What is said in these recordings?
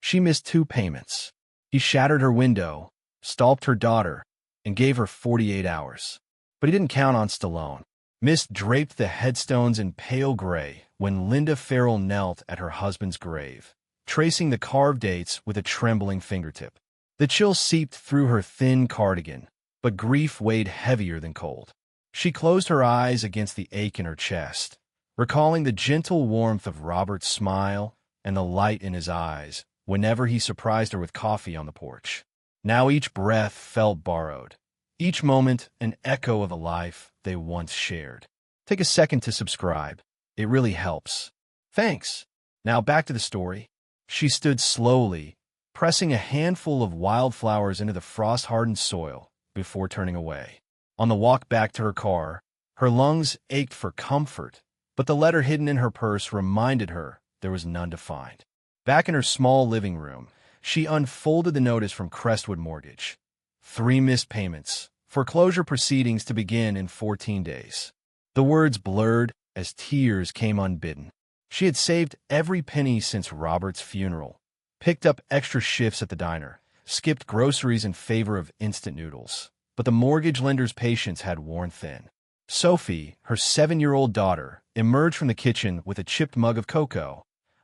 She missed 2 payments. He shattered her window, stalked her daughter, and gave her 48 hours. But he didn't count on Stallone. Mist draped the headstones in pale gray when Linda Farrell knelt at her husband's grave, tracing the carved dates with a trembling fingertip. The chill seeped through her thin cardigan, but grief weighed heavier than cold. She closed her eyes against the ache in her chest, recalling the gentle warmth of Robert's smile and the light in his eyes whenever he surprised her with coffee on the porch. Now each breath felt borrowed, each moment an echo of a life they once shared. Take a second to subscribe. It really helps. Thanks. Now back to the story. She stood slowly, pressing a handful of wildflowers into the frost-hardened soil before turning away. On the walk back to her car, her lungs ached for comfort, but the letter hidden in her purse reminded her there was none to find. Back in her small living room, she unfolded the notice from Crestwood Mortgage. 3 missed payments, foreclosure proceedings to begin in 14 days. The words blurred as tears came unbidden. She had saved every penny since Robert's funeral, picked up extra shifts at the diner, skipped groceries in favor of instant noodles. But the mortgage lender's patience had worn thin. Sophie, her 7-year-old daughter, emerged from the kitchen with a chipped mug of cocoa,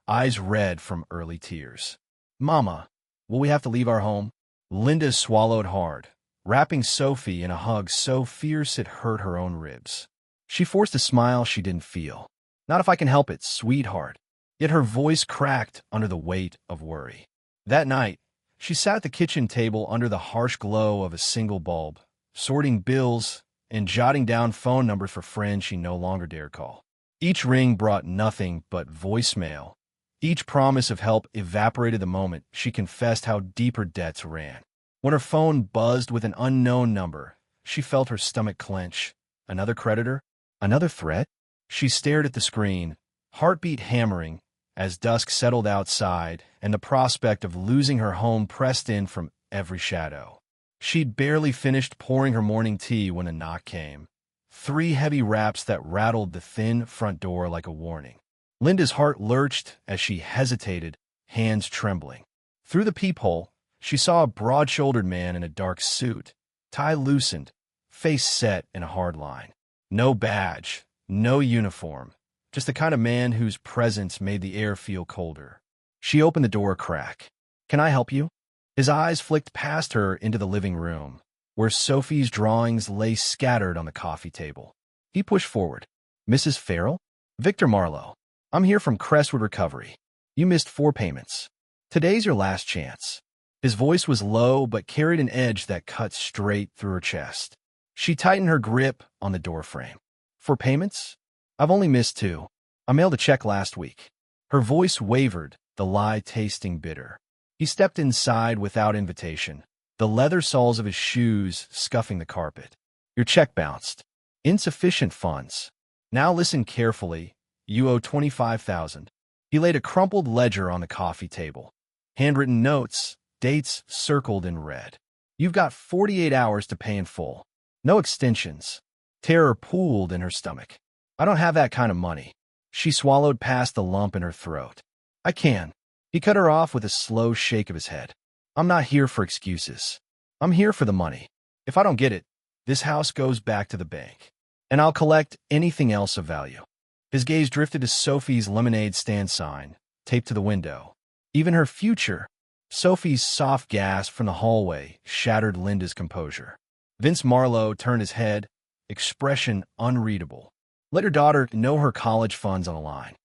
eyes red from early tears. "Mama, will we have to leave our home?" Linda swallowed hard, wrapping Sophie in a hug so fierce it hurt her own ribs. She forced a smile she didn't feel. "Not if I can help it, sweetheart." Yet her voice cracked under the weight of worry. That night, she sat at the kitchen table under the harsh glow of a single bulb, sorting bills and jotting down phone numbers for friends she no longer dared call. Each ring brought nothing but voicemail. Each promise of help evaporated the moment she confessed how deep her debts ran. When her phone buzzed with an unknown number, she felt her stomach clench. Another creditor? Another threat? She stared at the screen, heartbeat hammering, as dusk settled outside and the prospect of losing her home pressed in from every shadow. She'd barely finished pouring her morning tea when a knock came. 3 heavy raps that rattled the thin front door like a warning. Linda's heart lurched as she hesitated, hands trembling. Through the peephole, she saw a broad-shouldered man in a dark suit, tie loosened, face set in a hard line. No badge, no uniform, just the kind of man whose presence made the air feel colder. She opened the door a crack. "Can I help you?" His eyes flicked past her into the living room, where Sophie's drawings lay scattered on the coffee table. He pushed forward. "Mrs. Farrell?" "Victor Marlowe. I'm here from Crestwood Recovery. You missed 4 payments. Today's your last chance." His voice was low but carried an edge that cut straight through her chest. She tightened her grip on the doorframe. "4 payments? I've only missed 2. I mailed a check last week." Her voice wavered, the lie tasting bitter. He stepped inside without invitation, the leather soles of his shoes scuffing the carpet. "Your check bounced. Insufficient funds. Now listen carefully. You owe $25,000. He laid a crumpled ledger on the coffee table. Handwritten notes, dates circled in red. "You've got 48 hours to pay in full. No extensions." Terror pooled in her stomach. "I don't have that kind of money." She swallowed past the lump in her throat. "I can." He cut her off with a slow shake of his head. "I'm not here for excuses. I'm here for the money. If I don't get it, this house goes back to the bank, and I'll collect anything else of value." His gaze drifted to Sophie's lemonade stand sign, taped to the window. Even her future. Sophie's soft gasp from the hallway shattered Linda's composure. Vince Marlowe turned his head, expression unreadable. "Let your daughter know her college funds on the line."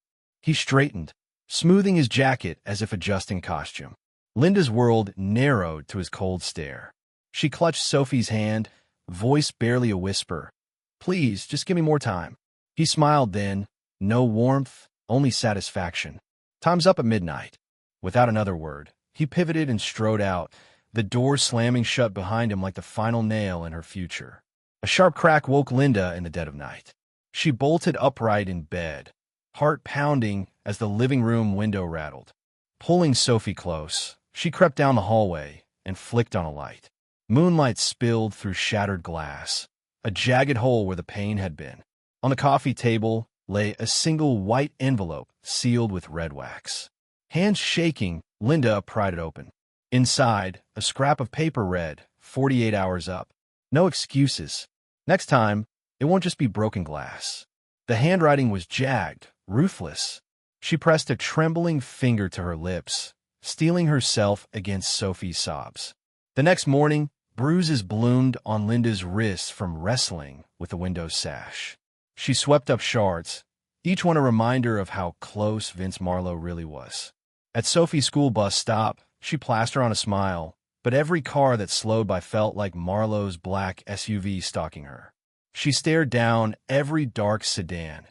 He straightened, smoothing his jacket as if adjusting costume. Linda's world narrowed to his cold stare. She clutched Sophie's hand, voice barely a whisper. "Please, just give me more time." He smiled then, no warmth, only satisfaction. "Time's up at midnight." Without another word, he pivoted and strode out, the door slamming shut behind him like the final nail in her future. A sharp crack woke Linda in the dead of night. She bolted upright in bed, heart pounding as the living room window rattled. Pulling Sophie close, she crept down the hallway and flicked on a light. Moonlight spilled through shattered glass, a jagged hole where the pain had been. On the coffee table lay a single white envelope sealed with red wax. Hands shaking, Linda pried it open. Inside, a scrap of paper read, 48 hours up. No excuses. Next time, it won't just be broken glass. The handwriting was jagged, ruthless. She pressed a trembling finger to her lips, steeling herself against Sophie's sobs. The next morning, bruises bloomed on Linda's wrists from wrestling with the window's sash. She swept up shards, each one a reminder of how close Vince Marlowe really was. At Sophie's school bus stop, she plastered on a smile, but every car that slowed by felt like Marlowe's black SUV stalking her. She stared down every dark sedan,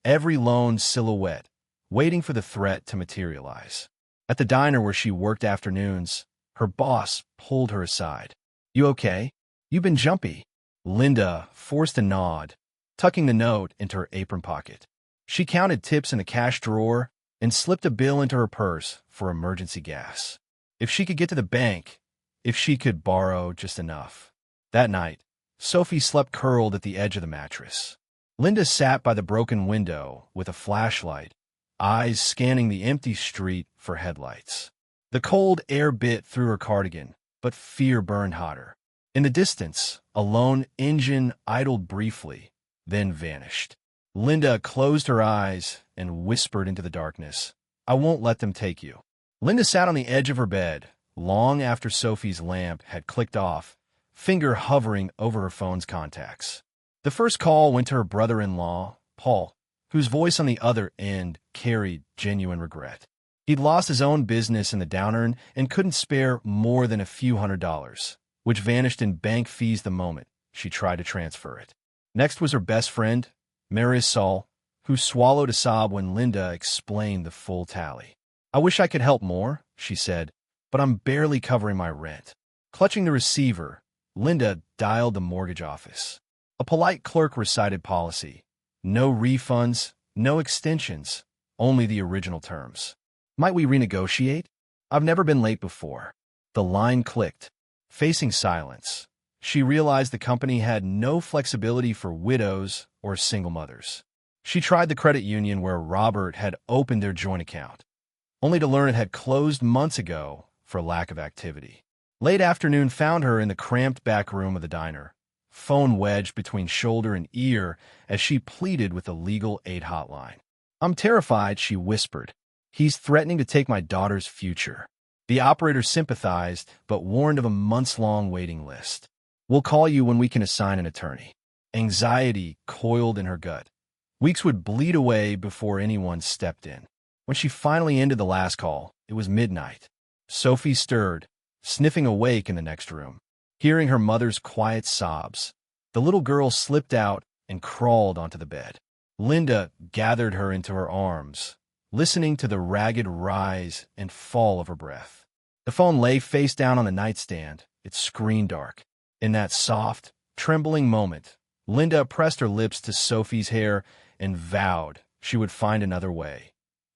every lone silhouette, waiting for the threat to materialize. At the diner where she worked afternoons, her boss pulled her aside. "You okay? You've been jumpy." Linda forced a nod, tucking the note into her apron pocket. She counted tips in the cash drawer and slipped a bill into her purse for emergency gas. If she could get to the bank, if she could borrow just enough. That night, Sophie slept curled at the edge of the mattress. Linda sat by the broken window with a flashlight, eyes scanning the empty street for headlights. The cold air bit through her cardigan, but fear burned hotter. In the distance, a lone engine idled briefly, then vanished. Linda closed her eyes and whispered into the darkness, "I won't let them take you." Linda sat on the edge of her bed, long after Sophie's lamp had clicked off, finger hovering over her phone's contacts. The first call went to her brother-in-law, Paul, whose voice on the other end carried genuine regret. He'd lost his own business in the downturn and couldn't spare more than a few $100s, which vanished in bank fees the moment she tried to transfer it. Next was her best friend, Marisol, who swallowed a sob when Linda explained the full tally. "I wish I could help more," she said, "but I'm barely covering my rent." Clutching the receiver, Linda dialed the mortgage office. A polite clerk recited policy. No refunds, no extensions, only the original terms. "Might we renegotiate? I've never been late before." The line clicked. Facing silence, she realized the company had no flexibility for widows or single mothers. She tried the credit union where Robert had opened their joint account, only to learn it had closed months ago for lack of activity. Late afternoon found her in the cramped back room of the diner, phone wedged between shoulder and ear as she pleaded with the legal aid hotline. "I'm terrified," she whispered. "He's threatening to take my daughter's future." The operator sympathized, but warned of a months-long waiting list. "We'll call you when we can assign an attorney." Anxiety coiled in her gut. Weeks would bleed away before anyone stepped in. When she finally ended the last call, it was midnight. Sophie stirred, sniffing awake in the next room. Hearing her mother's quiet sobs, the little girl slipped out and crawled onto the bed. Linda gathered her into her arms, listening to the ragged rise and fall of her breath. The phone lay face down on the nightstand, its screen dark. In that soft, trembling moment, Linda pressed her lips to Sophie's hair and vowed she would find another way,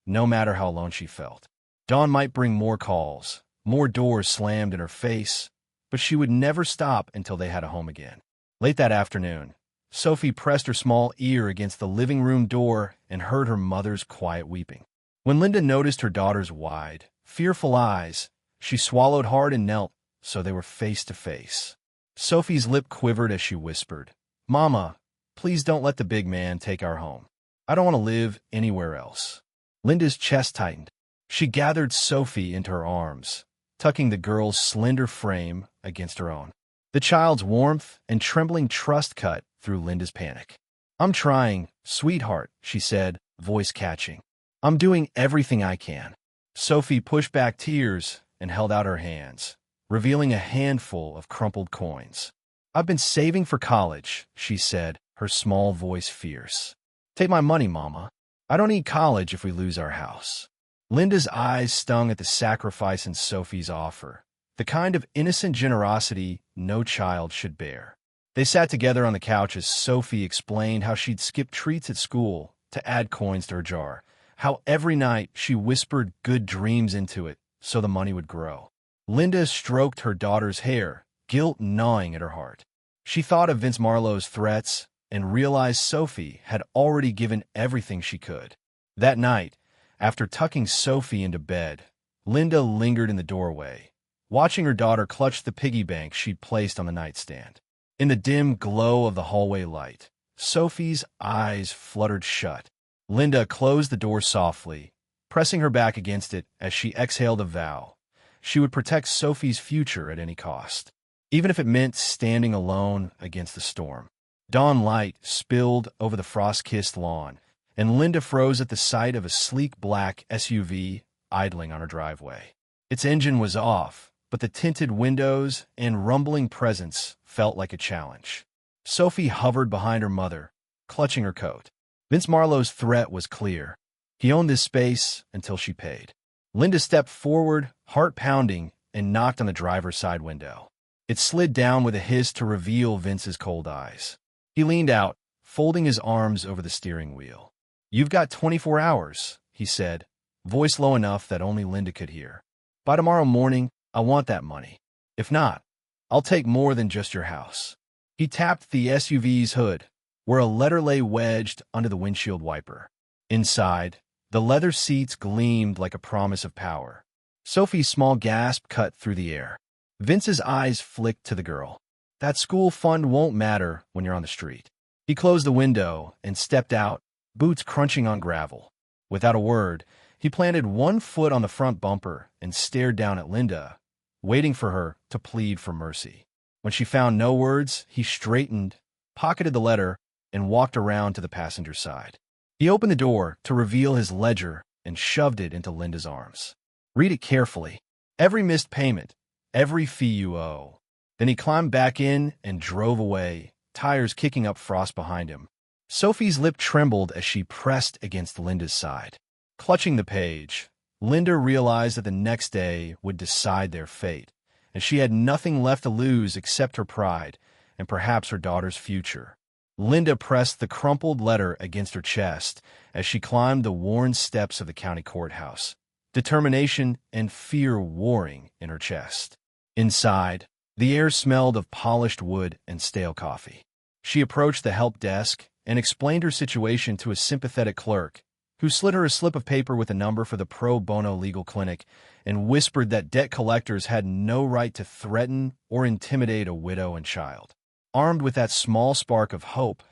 no matter how alone she felt. Dawn might bring more calls, more doors slammed in her face, but she would never stop until they had a home again. Late that afternoon, Sophie pressed her small ear against the living room door and heard her mother's quiet weeping. When Linda noticed her daughter's wide, fearful eyes, she swallowed hard and knelt so they were face to face. Sophie's lip quivered as she whispered, "Mama, please don't let the big man take our home. I don't want to live anywhere else." Linda's chest tightened. She gathered Sophie into her arms, tucking the girl's slender frame against her own. The child's warmth and trembling trust cut through Linda's panic. "I'm trying, sweetheart," she said, voice catching. "I'm doing everything I can." Sophie pushed back tears and held out her hands, revealing a handful of crumpled coins. "I've been saving for college," she said, her small voice fierce. "Take my money, Mama. I don't need college if we lose our house." Linda's eyes stung at the sacrifice in Sophie's offer, the kind of innocent generosity no child should bear. They sat together on the couch as Sophie explained how she'd skipped treats at school to add coins to her jar, how every night she whispered good dreams into it so the money would grow. Linda stroked her daughter's hair, guilt gnawing at her heart. She thought of Vince Marlowe's threats and realized Sophie had already given everything she could. That night, after tucking Sophie into bed, Linda lingered in the doorway, watching her daughter clutch the piggy bank she'd placed on the nightstand. In the dim glow of the hallway light, Sophie's eyes fluttered shut. Linda closed the door softly, pressing her back against it as she exhaled a vow. She would protect Sophie's future at any cost, even if it meant standing alone against the storm. Dawn light spilled over the frost-kissed lawn, and Linda froze at the sight of a sleek black SUV idling on her driveway. Its engine was off, but the tinted windows and rumbling presence felt like a challenge. Sophie hovered behind her mother, clutching her coat. Vince Marlowe's threat was clear. He owned this space until she paid. Linda stepped forward, heart pounding, and knocked on the driver's side window. It slid down with a hiss to reveal Vince's cold eyes. He leaned out, folding his arms over the steering wheel. "You've got 24 hours, he said, voice low enough that only Linda could hear. "By tomorrow morning, I want that money. If not, I'll take more than just your house." He tapped the SUV's hood, where a letter lay wedged under the windshield wiper. Inside, the leather seats gleamed like a promise of power. Sophie's small gasp cut through the air. Vince's eyes flicked to the girl. "That school fund won't matter when you're on the street." He closed the window and stepped out, boots crunching on gravel. Without a word, he planted one foot on the front bumper and stared down at Linda, waiting for her to plead for mercy. When she found no words, he straightened, pocketed the letter, and walked around to the passenger side. He opened the door to reveal his ledger and shoved it into Linda's arms. "Read it carefully. Every missed payment, every fee you owe." Then he climbed back in and drove away, tires kicking up frost behind him. Sophie's lip trembled as she pressed against Linda's side. Clutching the page, Linda realized that the next day would decide their fate, and she had nothing left to lose except her pride and perhaps her daughter's future. Linda pressed the crumpled letter against her chest as she climbed the worn steps of the county courthouse, determination and fear warring in her chest. Inside, the air smelled of polished wood and stale coffee. She approached the help desk and explained her situation to a sympathetic clerk, who slid her a slip of paper with a number for the pro bono legal clinic and whispered that debt collectors had no right to threaten or intimidate a widow and child. Armed with that small spark of hope,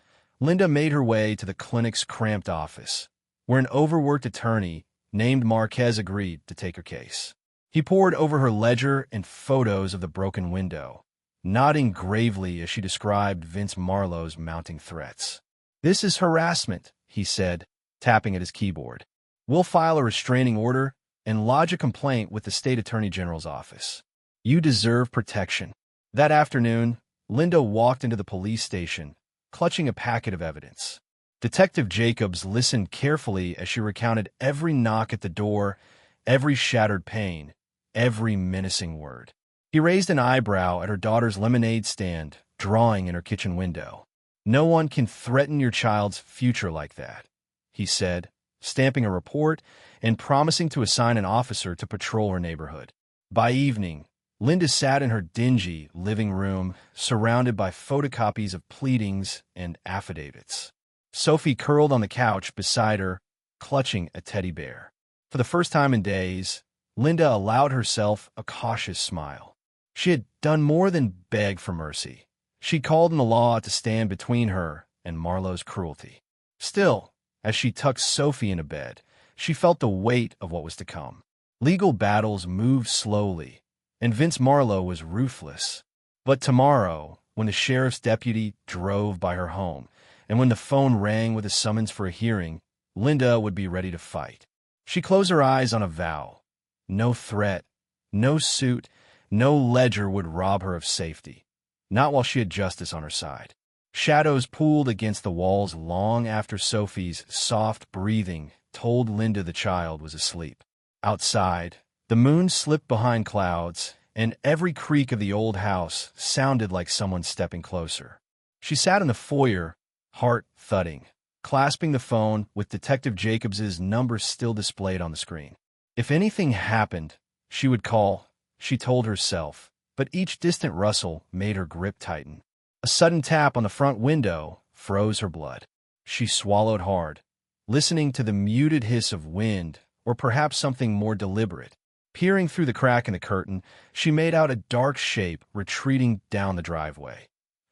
Linda made her way to the clinic's cramped office, where an overworked attorney named Marquez agreed to take her case. He pored over her ledger and photos of the broken window, nodding gravely as she described Vince Marlowe's mounting threats. "This is harassment," he said, tapping at his keyboard. "We'll file a restraining order and lodge a complaint with the state attorney general's office. You deserve protection." That afternoon, Linda walked into the police station, clutching a packet of evidence. Detective Jacobs listened carefully as she recounted every knock at the door, every shattered pane, every menacing word. He raised an eyebrow at her daughter's lemonade stand, drawing in her kitchen window. "No one can threaten your child's future like that," he said, stamping a report and promising to assign an officer to patrol her neighborhood. By evening, Linda sat in her dingy living room, surrounded by photocopies of pleadings and affidavits. Sophie curled on the couch beside her, clutching a teddy bear. For the first time in days, Linda allowed herself a cautious smile. She had done more than beg for mercy. She called on the law to stand between her and Marlowe's cruelty. Still, as she tucked Sophie into bed, she felt the weight of what was to come. Legal battles moved slowly, and Vince Marlowe was ruthless. But tomorrow, when the sheriff's deputy drove by her home, and when the phone rang with a summons for a hearing, Linda would be ready to fight. She closed her eyes on a vow. No threat, no suit, no ledger would rob her of safety, not while she had justice on her side. Shadows pooled against the walls long after Sophie's soft breathing told Linda the child was asleep. Outside, the moon slipped behind clouds, and every creak of the old house sounded like someone stepping closer. She sat in the foyer, heart thudding, clasping the phone with Detective Jacobs's number still displayed on the screen. If anything happened, she would call, she told herself, but each distant rustle made her grip tighten. A sudden tap on the front window froze her blood. She swallowed hard, listening to the muted hiss of wind, or perhaps something more deliberate, Peering through the crack in the curtain, she made out a dark shape retreating down the driveway.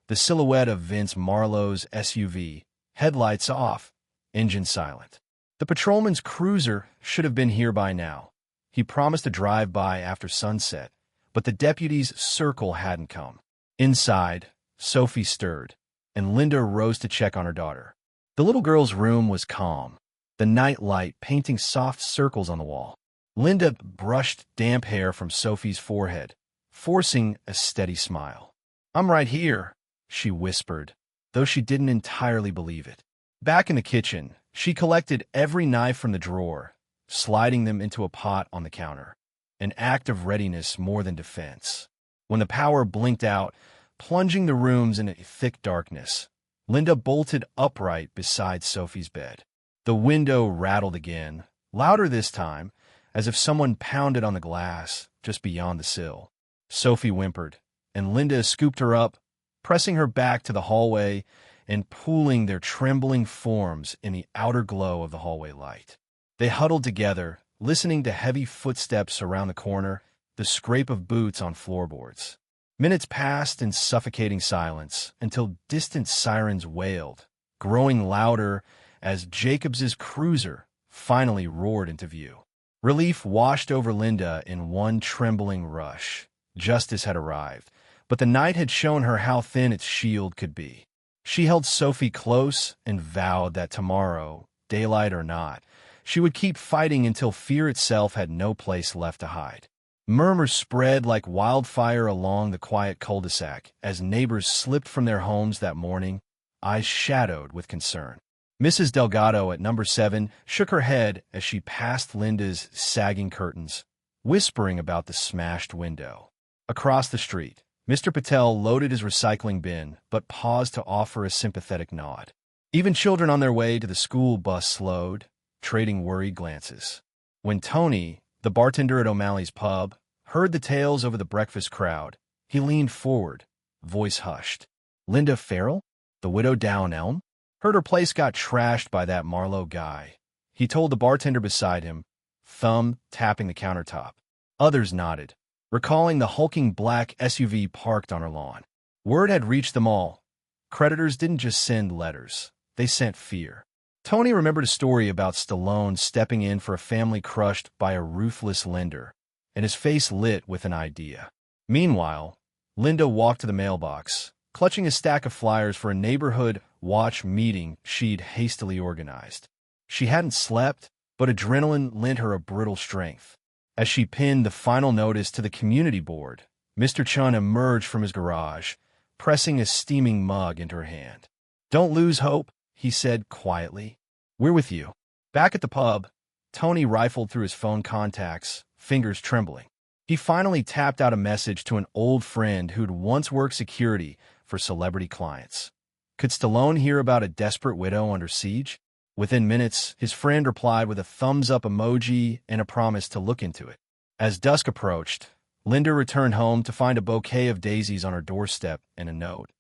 The silhouette of Vince Marlowe's SUV, headlights off, engine silent. The patrolman's cruiser should have been here by now. He promised to drive by after sunset, but the deputy's circle hadn't come. Inside, Sophie stirred, and Linda rose to check on her daughter. The little girl's room was calm, the night light painting soft circles on the wall. Linda brushed damp hair from Sophie's forehead, forcing a steady smile. "I'm right here," she whispered, though she didn't entirely believe it. Back in the kitchen, she collected every knife from the drawer, sliding them into a pot on the counter, an act of readiness more than defense. When the power blinked out, plunging the rooms into thick darkness, Linda bolted upright beside Sophie's bed. The window rattled again, louder this time, as if someone pounded on the glass just beyond the sill. Sophie whimpered, and Linda scooped her up, pressing her back to the hallway and pooling their trembling forms in the outer glow of the hallway light. They huddled together, listening to heavy footsteps around the corner, the scrape of boots on floorboards. Minutes passed in suffocating silence until distant sirens wailed, growing louder as Jacobs's cruiser finally roared into view. Relief washed over Linda in one trembling rush. Justice had arrived, but the night had shown her how thin its shield could be. She held Sophie close and vowed that tomorrow, daylight or not, she would keep fighting until fear itself had no place left to hide. Murmurs spread like wildfire along the quiet cul-de-sac as neighbors slipped from their homes that morning, eyes shadowed with concern. Mrs. Delgado at number 7 shook her head as she passed Linda's sagging curtains, whispering about the smashed window. Across the street, Mr. Patel loaded his recycling bin but paused to offer a sympathetic nod. Even children on their way to the school bus slowed, trading worried glances. When Tony, the bartender at O'Malley's pub, heard the tales over the breakfast crowd, he leaned forward, voice hushed. "Linda Farrell? The widow down Elm? Heard her place got trashed by that Marlowe guy," he told the bartender beside him, thumb tapping the countertop. Others nodded, recalling the hulking black SUV parked on her lawn. Word had reached them all. Creditors didn't just send letters, they sent fear. Tony remembered a story about Stallone stepping in for a family crushed by a ruthless lender, and his face lit with an idea. Meanwhile, Linda walked to the mailbox, clutching a stack of flyers for a neighborhood watch meeting she'd hastily organized. She hadn't slept, but adrenaline lent her a brittle strength. As she pinned the final notice to the community board, Mr. Chun emerged from his garage, pressing a steaming mug into her hand. "Don't lose hope," he said quietly. "We're with you." Back at the pub, Tony rifled through his phone contacts, fingers trembling. He finally tapped out a message to an old friend who'd once worked security for celebrity clients. Could Stallone hear about a desperate widow under siege? Within minutes, his friend replied with a thumbs-up emoji and a promise to look into it. As dusk approached, Linda returned home to find a bouquet of daisies on her doorstep and a note.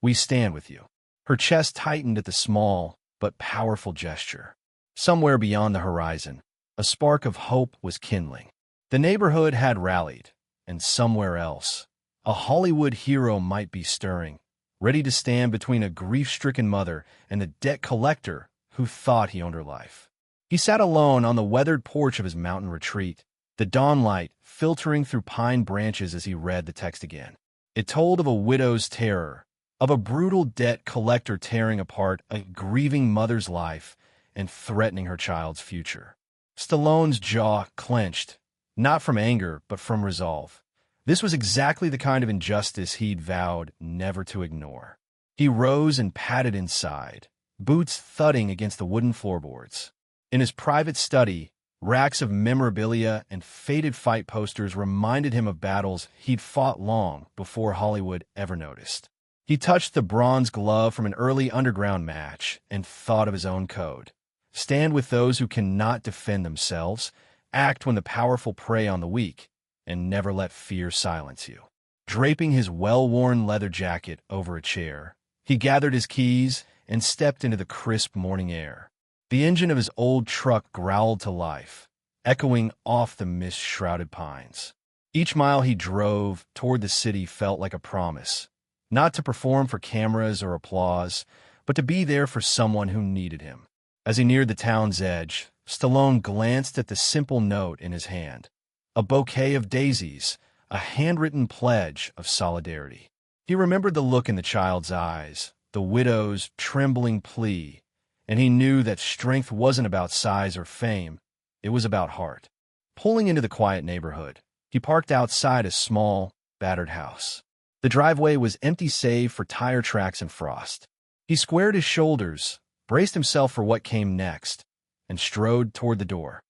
"We stand with you." Her chest tightened at the small but powerful gesture. Somewhere beyond the horizon, a spark of hope was kindling. The neighborhood had rallied, and somewhere else, a Hollywood hero might be stirring, ready to stand between a grief-stricken mother and the debt collector who thought he owned her life. He sat alone on the weathered porch of his mountain retreat, the dawn light filtering through pine branches as he read the text again. It told of a widow's terror, of a brutal debt collector tearing apart a grieving mother's life and threatening her child's future. Stallone's jaw clenched, not from anger but from resolve. This was exactly the kind of injustice he'd vowed never to ignore. He rose and padded inside, boots thudding against the wooden floorboards. In his private study, racks of memorabilia and faded fight posters reminded him of battles he'd fought long before Hollywood ever noticed. He touched the bronze glove from an early underground match and thought of his own code. Stand with those who cannot defend themselves, act when the powerful prey on the weak, and never let fear silence you. Draping his well-worn leather jacket over a chair, he gathered his keys and stepped into the crisp morning air. The engine of his old truck growled to life, echoing off the mist-shrouded pines. Each mile he drove toward the city felt like a promise, not to perform for cameras or applause, but to be there for someone who needed him. As he neared the town's edge, Stallone glanced at the simple note in his hand. A bouquet of daisies, a handwritten pledge of solidarity. He remembered the look in the child's eyes, the widow's trembling plea, and he knew that strength wasn't about size or fame, it was about heart. Pulling into the quiet neighborhood, he parked outside a small, battered house. The driveway was empty save for tire tracks and frost. He squared his shoulders, braced himself for what came next, and strode toward the door,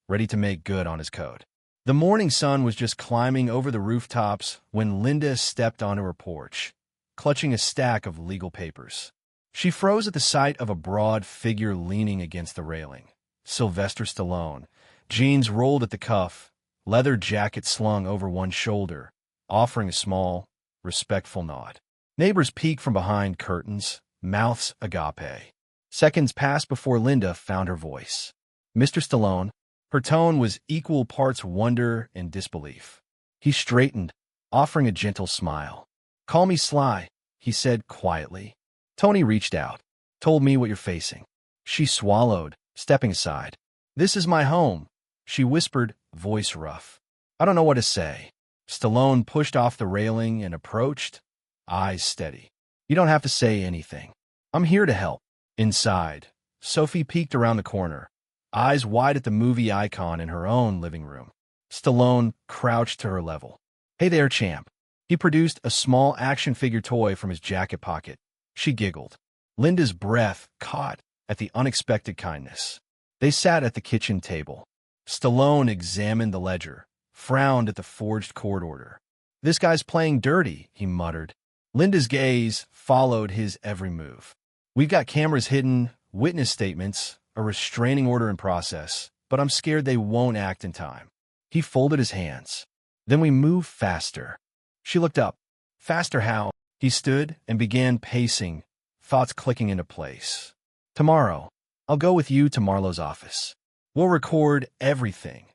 ready to make good on his code. The morning sun was just climbing over the rooftops when Linda stepped onto her porch, clutching a stack of legal papers. She froze at the sight of a broad figure leaning against the railing. Sylvester Stallone, jeans rolled at the cuff, leather jacket slung over one shoulder, offering a small, respectful nod. Neighbors peeked from behind curtains, mouths agape. Seconds passed before Linda found her voice. "Mr. Stallone." Her tone was equal parts wonder and disbelief. He straightened, offering a gentle smile. "Call me Sly," he said quietly. "Tony reached out, told me what you're facing." She swallowed, stepping aside. "This is my home," she whispered, voice rough. "I don't know what to say." Stallone pushed off the railing and approached, eyes steady. "You don't have to say anything. I'm here to help." Inside, Sophie peeked around the corner, eyes wide at the movie icon in her own living room. Stallone crouched to her level. "Hey there, champ." He produced a small action figure toy from his jacket pocket. She giggled. Linda's breath caught at the unexpected kindness. They sat at the kitchen table. Stallone examined the ledger, frowned at the forged court order. "This guy's playing dirty," he muttered. Linda's gaze followed his every move. "We've got cameras hidden, witness statements, a restraining order in process, but I'm scared they won't act in time." He folded his hands. "Then we move faster." She looked up. "Faster how?" He stood and began pacing, thoughts clicking into place. "Tomorrow, I'll go with you to Marlowe's office. We'll record everything.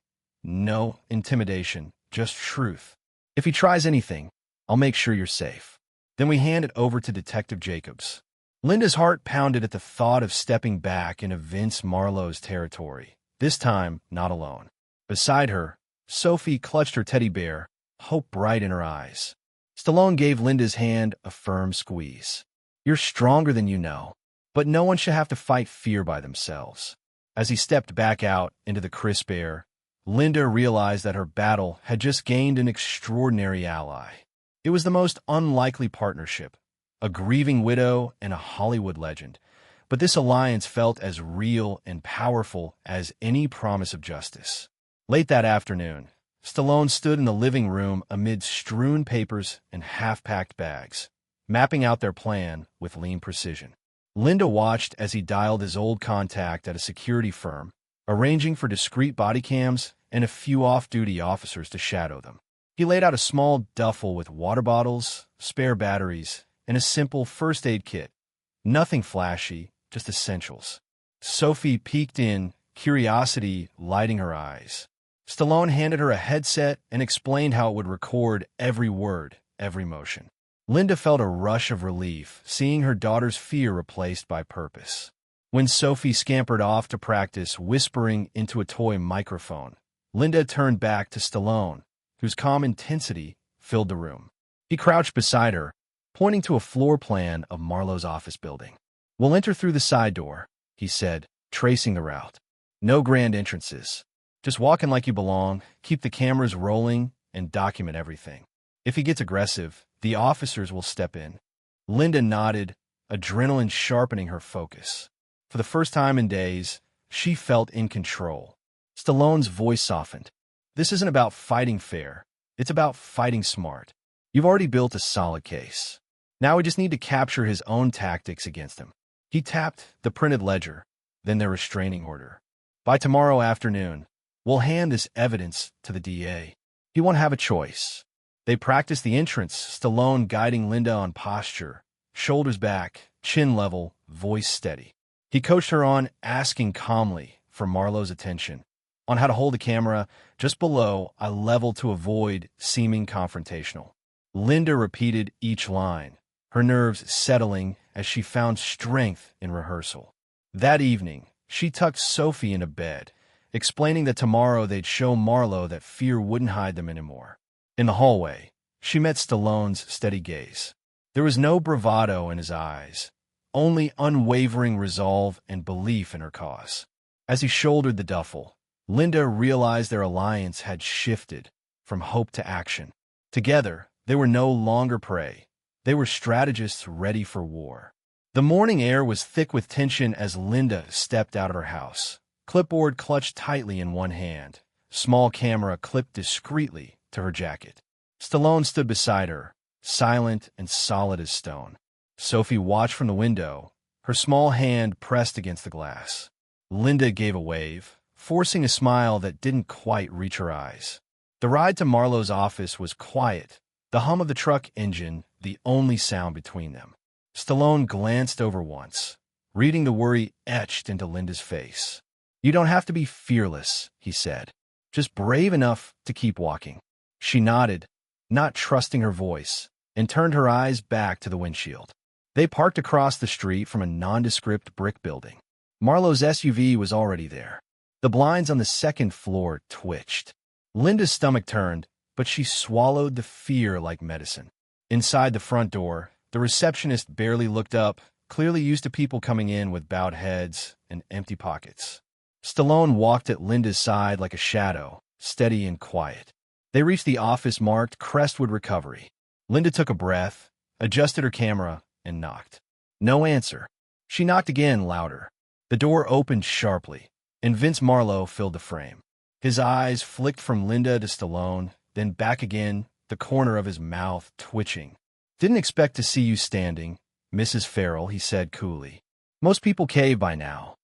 No intimidation, just truth. If he tries anything, I'll make sure you're safe." Then we hand it over to Detective Jacobs. Linda's heart pounded at the thought of stepping back into Vince Marlowe's territory, this time not alone. Beside her, Sophie clutched her teddy bear, hope bright in her eyes. Stallone gave Linda's hand a firm squeeze. "You're stronger than you know, but no one should have to fight fear by themselves." As he stepped back out into the crisp air, Linda realized that her battle had just gained an extraordinary ally. It was the most unlikely partnership, a grieving widow and a Hollywood legend, but this alliance felt as real and powerful as any promise of justice. Late that afternoon, Stallone stood in the living room amid strewn papers and half-packed bags, mapping out their plan with lean precision. Linda watched as he dialed his old contact at a security firm, arranging for discreet body cams and a few off-duty officers to shadow them. He laid out a small duffel with water bottles, spare batteries, and a simple first aid kit. Nothing flashy, just essentials. Sophie peeked in, curiosity lighting her eyes. Stallone handed her a headset and explained how it would record every word, every motion. Linda felt a rush of relief, seeing her daughter's fear replaced by purpose. When Sophie scampered off to practice whispering into a toy microphone, Linda turned back to Stallone, whose calm intensity filled the room. He crouched beside her, pointing to a floor plan of Marlowe's office building. "We'll enter through the side door," he said, tracing the route. "No grand entrances. Just walk in like you belong, keep the cameras rolling, and document everything. If he gets aggressive, the officers will step in." Linda nodded, adrenaline sharpening her focus. For the first time in days, she felt in control. Stallone's voice softened. "This isn't about fighting fair. It's about fighting smart. You've already built a solid case. Now we just need to capture his own tactics against him." He tapped the printed ledger, then their restraining order. "By tomorrow afternoon, we'll hand this evidence to the DA. He won't have a choice." They practiced the entrance, Stallone guiding Linda on posture, shoulders back, chin level, voice steady. He coached her on asking calmly for Marlowe's attention, On how to hold a camera. Just below, I leveled to avoid seeming confrontational. Linda repeated each line, her nerves settling as she found strength in rehearsal. That evening, she tucked Sophie into bed, explaining that tomorrow they'd show Marlowe that fear wouldn't hide them anymore. In the hallway, she met Stallone's steady gaze. There was no bravado in his eyes, only unwavering resolve and belief in her cause. As he shouldered the duffel, Linda realized their alliance had shifted from hope to action. Together, they were no longer prey. They were strategists ready for war. The morning air was thick with tension as Linda stepped out of her house, clipboard clutched tightly in one hand, small camera clipped discreetly to her jacket. Stallone stood beside her, silent and solid as stone. Sophie watched from the window, her small hand pressed against the glass. Linda gave a wave, forcing a smile that didn't quite reach her eyes. The ride to Marlowe's office was quiet, the hum of the truck engine the only sound between them. Stallone glanced over once, reading the worry etched into Linda's face. "You don't have to be fearless," he said. "Just brave enough to keep walking." She nodded, not trusting her voice, and turned her eyes back to the windshield. They parked across the street from a nondescript brick building. Marlowe's SUV was already there. The blinds on the second floor twitched. Linda's stomach turned, but she swallowed the fear like medicine. Inside the front door, the receptionist barely looked up, clearly used to people coming in with bowed heads and empty pockets. Stallone walked at Linda's side like a shadow, steady and quiet. They reached the office marked Crestwood Recovery. Linda took a breath, adjusted her camera, and knocked. No answer. She knocked again, louder. The door opened sharply, and Vince Marlowe filled the frame. His eyes flicked from Linda to Stallone, then back again, the corner of his mouth twitching. "Didn't expect to see you standing, Mrs. Farrell," he said coolly. "Most people cave by now."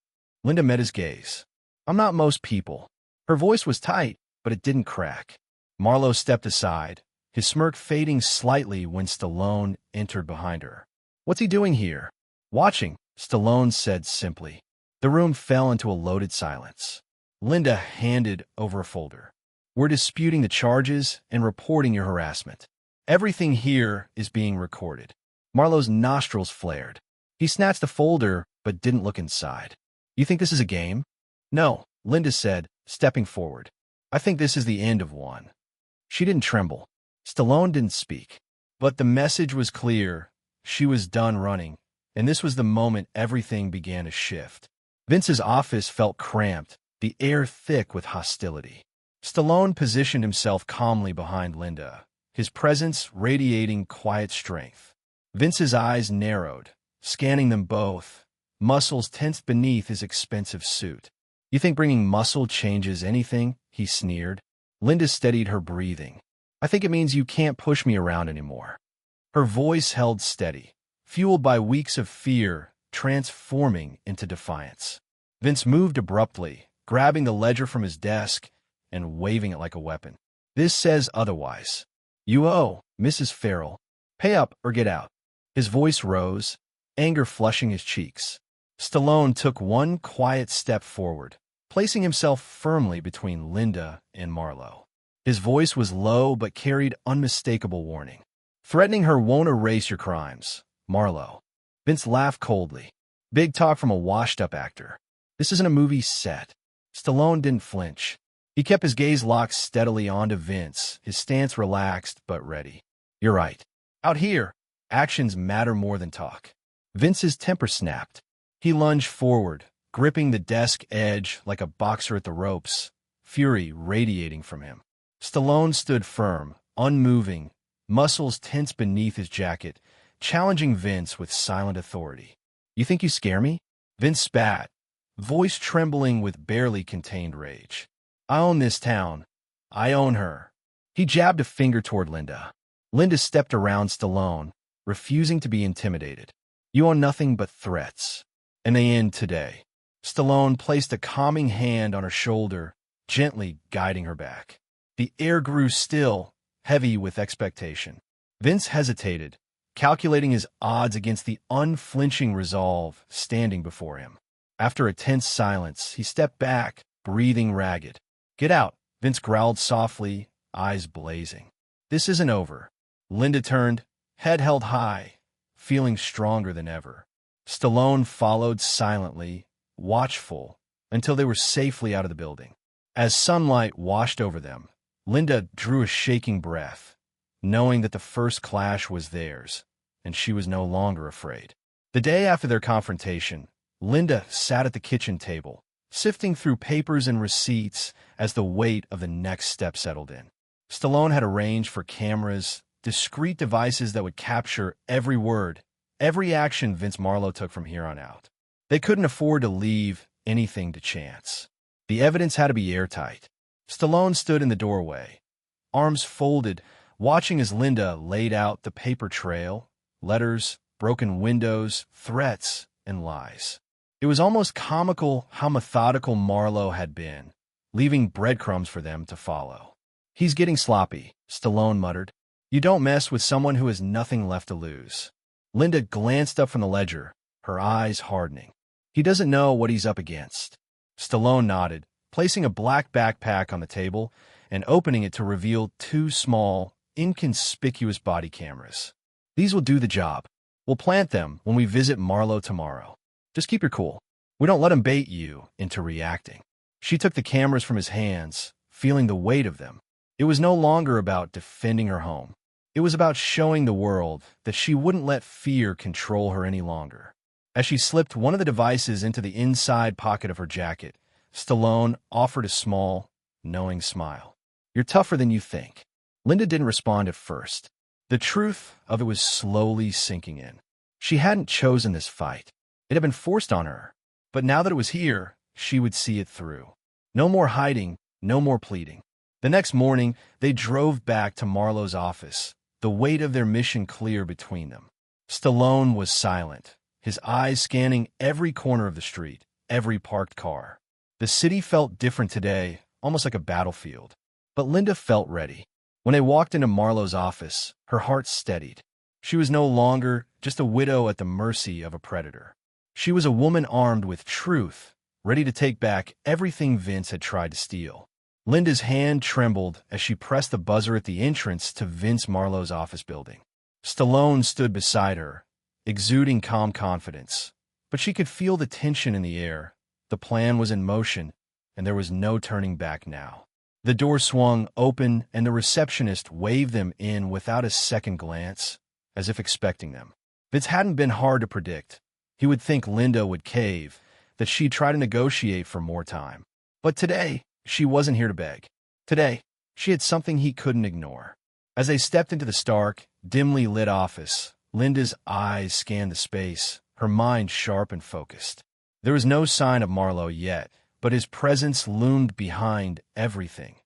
Linda met his gaze. "I'm not most people." Her voice was tight, but it didn't crack. Marlowe stepped aside, his smirk fading slightly when Stallone entered behind her. "What's he doing here?" "Watching," Stallone said simply. The room fell into a loaded silence. Linda handed over a folder. "We're disputing the charges and reporting your harassment. Everything here is being recorded." Marlowe's nostrils flared. He snatched the folder, but didn't look inside. "You think this is a game?" "No," Linda said, stepping forward. "I think this is the end of one." She didn't tremble. Stallone didn't speak. But the message was clear. She was done running, and this was the moment everything began to shift. Vince's office felt cramped, the air thick with hostility. Stallone positioned himself calmly behind Linda, his presence radiating quiet strength. Vince's eyes narrowed, scanning them both, muscles tensed beneath his expensive suit. "You think bringing muscle changes anything?" he sneered. Linda steadied her breathing. "I think it means you can't push me around anymore." Her voice held steady, fueled by weeks of fear transforming into defiance. Vince moved abruptly, grabbing the ledger from his desk and waving it like a weapon. "This says otherwise. You owe, Mrs. Farrell. Pay up or get out." His voice rose, anger flushing his cheeks. Stallone took one quiet step forward, placing himself firmly between Linda and Marlowe. His voice was low but carried unmistakable warning. "Threatening her won't erase your crimes, Marlowe." Vince laughed coldly. Big talk from a washed-up actor. This isn't a movie set. Stallone didn't flinch. He kept his gaze locked steadily onto Vince, his stance relaxed but ready. "You're right. Out here, actions matter more than talk." Vince's temper snapped. He lunged forward, gripping the desk edge like a boxer at the ropes, fury radiating from him. Stallone stood firm, unmoving, muscles tense beneath his jacket, challenging Vince with silent authority. "You think you scare me?" Vince spat, voice trembling with barely contained rage. "I own this town. I own her." He jabbed a finger toward Linda. Linda stepped around Stallone, refusing to be intimidated. "You own nothing but threats. And they end today." Stallone placed a calming hand on her shoulder, gently guiding her back. The air grew still, heavy with expectation. Vince hesitated, calculating his odds against the unflinching resolve standing before him. After a tense silence, he stepped back, breathing ragged. "Get out," Vince growled softly, eyes blazing. "This isn't over." Linda turned, head held high, feeling stronger than ever. Stallone followed silently, watchful, until they were safely out of the building. As sunlight washed over them, Linda drew a shaking breath, knowing that the first clash was theirs, and she was no longer afraid. The day after their confrontation, Linda sat at the kitchen table, sifting through papers and receipts as the weight of the next step settled in. Stallone had arranged for cameras, discrete devices that would capture every word, every action Vince Marlowe took from here on out. They couldn't afford to leave anything to chance. The evidence had to be airtight. Stallone stood in the doorway, arms folded, watching as Linda laid out the paper trail, letters, broken windows, threats, and lies. It was almost comical how methodical Marlowe had been, leaving breadcrumbs for them to follow. "He's getting sloppy," Stallone muttered. "You don't mess with someone who has nothing left to lose." Linda glanced up from the ledger, her eyes hardening. "He doesn't know what he's up against." Stallone nodded, placing a black backpack on the table and opening it to reveal two small, inconspicuous body cameras. "These will do the job. We'll plant them when we visit Marlowe tomorrow. Just keep your cool. We don't let him bait you into reacting." She took the cameras from his hands, feeling the weight of them. It was no longer about defending her home. It was about showing the world that she wouldn't let fear control her any longer. As she slipped one of the devices into the inside pocket of her jacket, Stallone offered a small, knowing smile. "You're tougher than you think." Linda didn't respond at first. The truth of it was slowly sinking in. She hadn't chosen this fight. It had been forced on her. But now that it was here, she would see it through. No more hiding, no more pleading. The next morning, they drove back to Marlowe's office, the weight of their mission clear between them. Stallone was silent, his eyes scanning every corner of the street, every parked car. The city felt different today, almost like a battlefield. But Linda felt ready. When they walked into Marlowe's office, her heart steadied. She was no longer just a widow at the mercy of a predator. She was a woman armed with truth, ready to take back everything Vince had tried to steal. Linda's hand trembled as she pressed the buzzer at the entrance to Vince Marlowe's office building. Stallone stood beside her, exuding calm confidence, but she could feel the tension in the air. The plan was in motion, and there was no turning back now. The door swung open, and the receptionist waved them in without a second glance, as if expecting them. This hadn't been hard to predict. He would think Linda would cave, that she'd try to negotiate for more time. But today, she wasn't here to beg. Today, she had something he couldn't ignore. As they stepped into the stark, dimly lit office, Linda's eyes scanned the space, her mind sharp and focused. There was no sign of Marlowe yet, but his presence loomed behind everything.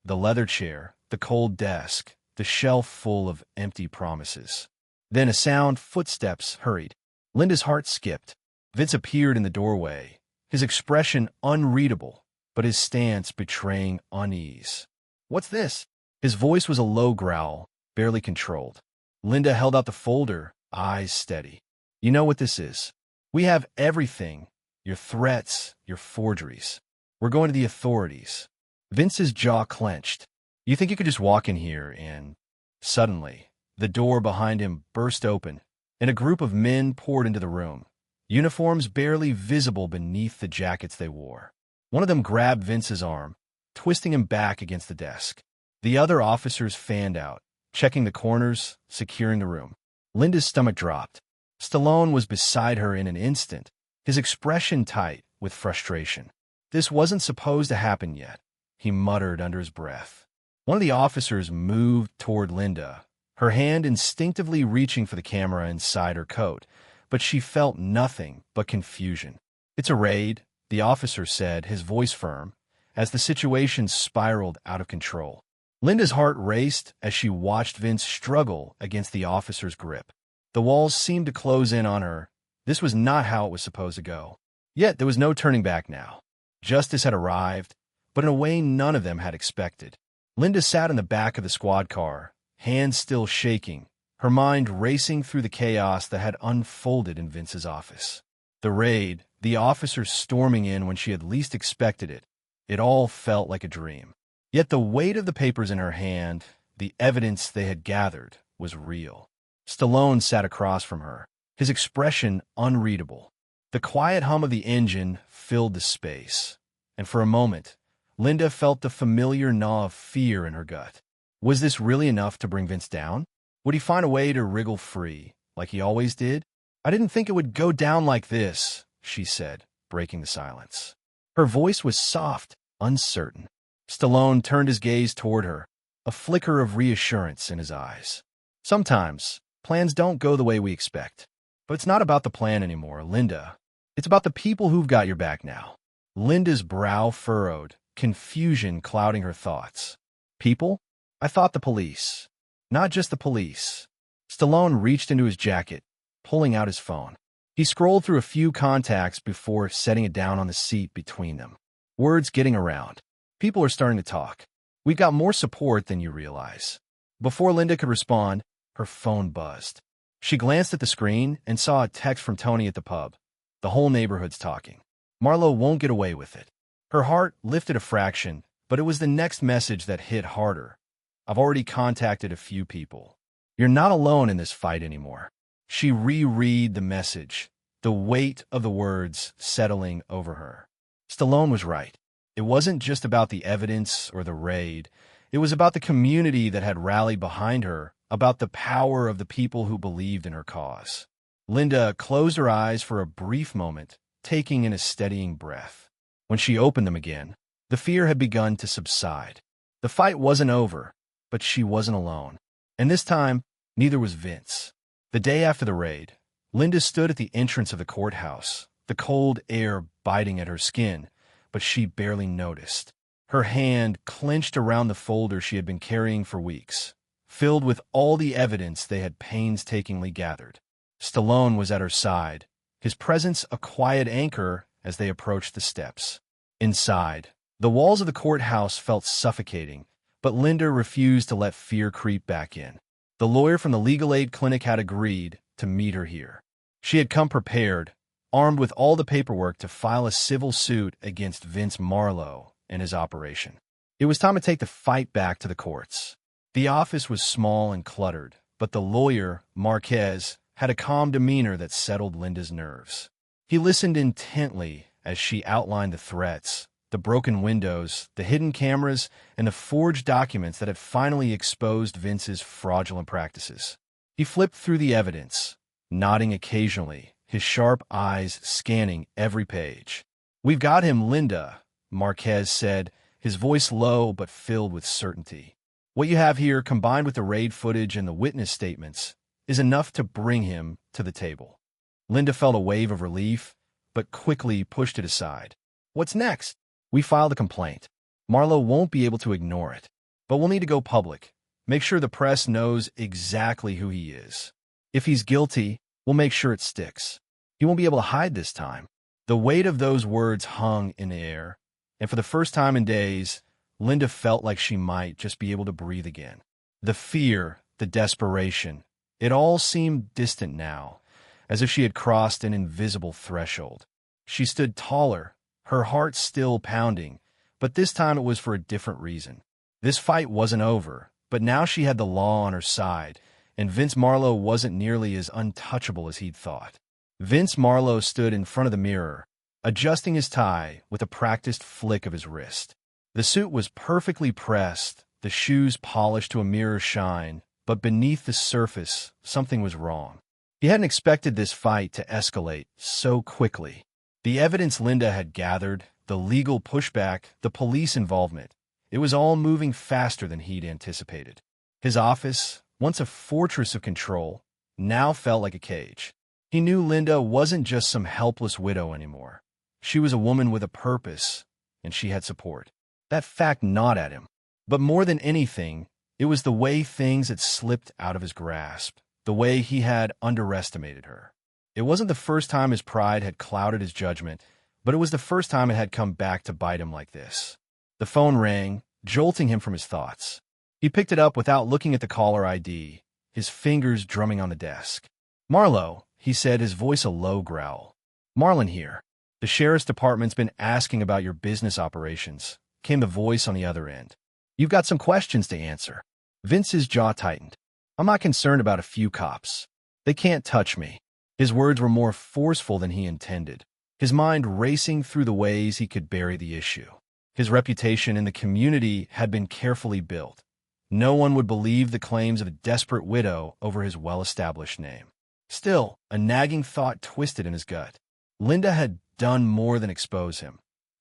The leather chair, the cold desk, the shelf full of empty promises. Then a sound, footsteps hurried. Linda's heart skipped. Vince appeared in the doorway, his expression unreadable, but his stance betraying unease. "What's this?" His voice was a low growl, barely controlled. Linda held out the folder, eyes steady. "You know what this is. We have everything. Your threats, your forgeries. We're going to the authorities." Vince's jaw clenched. "You think you could just walk in here and—" Suddenly, the door behind him burst open, and a group of men poured into the room, uniforms barely visible beneath the jackets they wore. One of them grabbed Vince's arm, twisting him back against the desk. The other officers fanned out, checking the corners, securing the room. Linda's stomach dropped. Stallone was beside her in an instant, his expression tight with frustration. This wasn't supposed to happen yet, he muttered under his breath. One of the officers moved toward Linda, her hand instinctively reaching for the camera inside her coat, but she felt nothing but confusion. "It's a raid," the officer said, his voice firm, as the situation spiraled out of control. Linda's heart raced as she watched Vince struggle against the officer's grip. The walls seemed to close in on her. This was not how it was supposed to go. Yet there was no turning back now. Justice had arrived, but in a way none of them had expected. Linda sat in the back of the squad car, hands still shaking, her mind racing through the chaos that had unfolded in Vince's office. The raid, the officers storming in when she had least expected it. It all felt like a dream. Yet the weight of the papers in her hand, the evidence they had gathered, was real. Stallone sat across from her, his expression unreadable. The quiet hum of the engine filled the space, and for a moment, Linda felt the familiar gnaw of fear in her gut. Was this really enough to bring Vince down? Would he find a way to wriggle free, like he always did? "I didn't think it would go down like this," she said, breaking the silence. Her voice was soft, uncertain. Stallone turned his gaze toward her, a flicker of reassurance in his eyes. "Sometimes, plans don't go the way we expect. But it's not about the plan anymore, Linda. It's about the people who've got your back now." Linda's brow furrowed, confusion clouding her thoughts. "People? I thought the police." "Not just the police." Stallone reached into his jacket, pulling out his phone. He scrolled through a few contacts before setting it down on the seat between them. Words getting around. "People are starting to talk. We've got more support than you realize." Before Linda could respond, her phone buzzed. She glanced at the screen and saw a text from Tony at the pub. "The whole neighborhood's talking. Marlo won't get away with it." Her heart lifted a fraction, but it was the next message that hit harder. "I've already contacted a few people. You're not alone in this fight anymore." She reread the message, the weight of the words settling over her. Stallone was right. It wasn't just about the evidence or the raid. It was about the community that had rallied behind her, about the power of the people who believed in her cause. Linda closed her eyes for a brief moment, taking in a steadying breath. When she opened them again, the fear had begun to subside. The fight wasn't over, but she wasn't alone. And this time, neither was Vince. The day after the raid, Linda stood at the entrance of the courthouse, the cold air biting at her skin, but she barely noticed. Her hand clenched around the folder she had been carrying for weeks, filled with all the evidence they had painstakingly gathered. Stallone was at her side, his presence a quiet anchor as they approached the steps. Inside, the walls of the courthouse felt suffocating, but Linda refused to let fear creep back in. The lawyer from the legal aid clinic had agreed to meet her here. She had come prepared, armed with all the paperwork to file a civil suit against Vince Marlowe and his operation. It was time to take the fight back to the courts. The office was small and cluttered, but the lawyer, Marquez, had a calm demeanor that settled Linda's nerves. He listened intently as she outlined the threats, the broken windows, the hidden cameras, and the forged documents that had finally exposed Vince's fraudulent practices. He flipped through the evidence, nodding occasionally, his sharp eyes scanning every page. "We've got him, Linda," Marquez said, his voice low but filled with certainty. "What you have here, combined with the raid footage and the witness statements, is enough to bring him to the table." Linda felt a wave of relief, but quickly pushed it aside. "What's next?" "We filed a complaint. Marlowe won't be able to ignore it, but we'll need to go public. Make sure the press knows exactly who he is. If he's guilty, we'll make sure it sticks. He won't be able to hide this time." The weight of those words hung in the air, and for the first time in days, Linda felt like she might just be able to breathe again. The fear, the desperation, it all seemed distant now, as if she had crossed an invisible threshold. She stood taller, her heart still pounding, but this time it was for a different reason. This fight wasn't over, but now she had the law on her side, and Vince Marlowe wasn't nearly as untouchable as he'd thought. Vince Marlowe stood in front of the mirror, adjusting his tie with a practiced flick of his wrist. The suit was perfectly pressed, the shoes polished to a mirror shine, but beneath the surface, something was wrong. He hadn't expected this fight to escalate so quickly. The evidence Linda had gathered, the legal pushback, the police involvement, it was all moving faster than he'd anticipated. His office, once a fortress of control, now felt like a cage. He knew Linda wasn't just some helpless widow anymore. She was a woman with a purpose, and she had support. That fact gnawed at him. But more than anything, it was the way things had slipped out of his grasp, the way he had underestimated her. It wasn't the first time his pride had clouded his judgment, but it was the first time it had come back to bite him like this. The phone rang, jolting him from his thoughts. He picked it up without looking at the caller ID, his fingers drumming on the desk. "Marlowe," he said, his voice a low growl. "Marlon here." The sheriff's department's been asking about your business operations, came the voice on the other end. You've got some questions to answer. Vince's jaw tightened. I'm not concerned about a few cops. They can't touch me. His words were more forceful than he intended, his mind racing through the ways he could bury the issue. His reputation in the community had been carefully built. No one would believe the claims of a desperate widow over his well-established name. Still, a nagging thought twisted in his gut. Linda had done more than expose him.